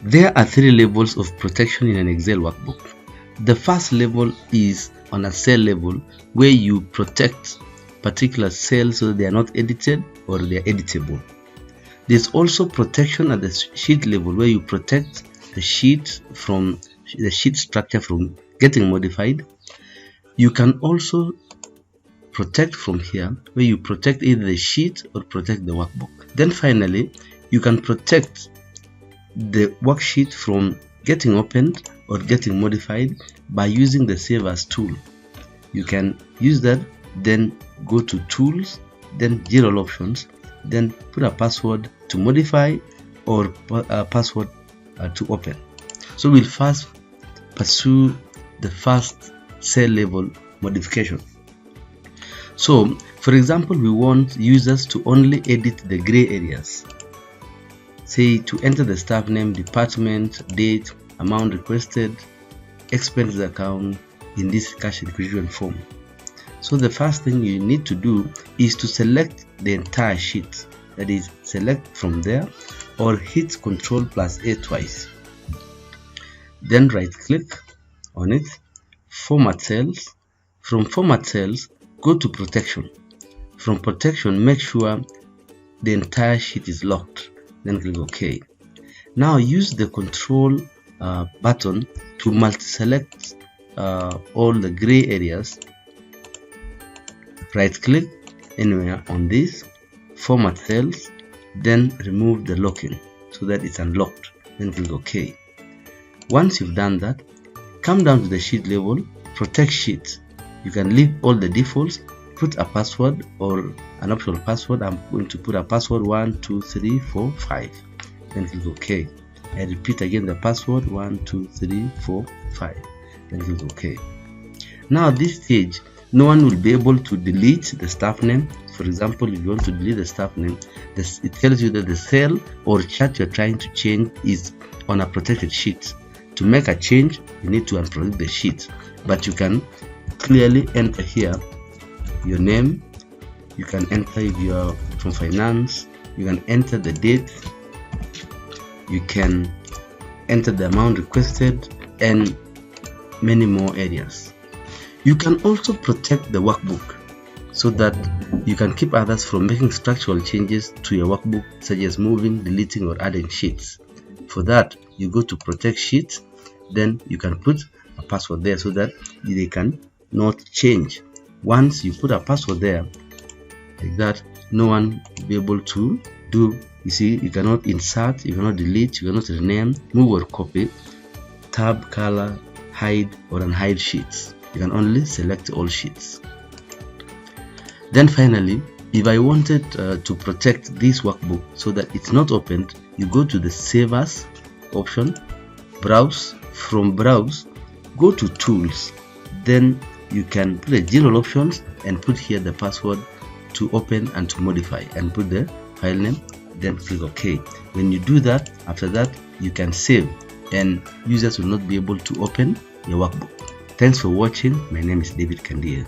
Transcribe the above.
There are 3 levels of protection in an Excel workbook. The first level is on a cell level, where you protect particular cells so they are not edited or they are editable. There's also protection at the sheet level, where you protect the sheet from the sheet structure from getting modified. You can also protect from here, where you protect either the sheet or protect the workbook. Then finally, you can protect the worksheet from getting opened or getting modified by using the Save As tool. You can use that, then go to Tools, then General Options, then put a password to modify or a password to open. So we'll first pursue the first cell level modification. So for example, we want users to only edit the gray areas. Say to enter the staff name, department, date, amount requested, expense account in this cash requisition form. So the first thing you need to do is to select the entire sheet. That is, select from there or hit Ctrl+A twice. Then right click on it, format cells. From format cells, go to protection. From protection, make sure the entire sheet is locked. Then click OK. Now use the control button to multi-select all the gray areas. Right click anywhere on this, format cells, then remove the locking so that it's unlocked. Then click OK. Once you've done that, come down to the sheet level, protect sheet. You can leave all the defaults, put a password or an optional password. I'm going to put a password 1 2 3 4 5. Then click OK. I repeat again the password 1 2 3 4 5. Then click OK. Now at this stage, no one will be able to delete the staff name. For example, if you want to delete the staff name, it tells you that the cell or chart you're trying to change is on a protected sheet. To make a change, you need to unprotect the sheet, but you can clearly enter here your name. You can enter if you are from finance. You can enter the date. You can enter the amount requested and many more areas. You can also protect the workbook so that you can keep others from making structural changes to your workbook, such as moving, deleting, or adding sheets. For that, you go to protect sheets, then you can put a password there so that they can not change. Once you put a password there like that, no one will be able to do. You see, you cannot insert, you cannot delete, you cannot rename, move or copy, tab, color, hide or unhide sheets. You can only select all sheets. Then finally, if I wanted to protect this workbook so that it's not opened, you go to the Save As option, browse. From browse, go to Tools, then you can put the general options and put here the password to open and to modify, and put the file name, then click OK. When you do that, after that you can save and users will not be able to open your workbook. Thanks for watching. My name is David Kandia.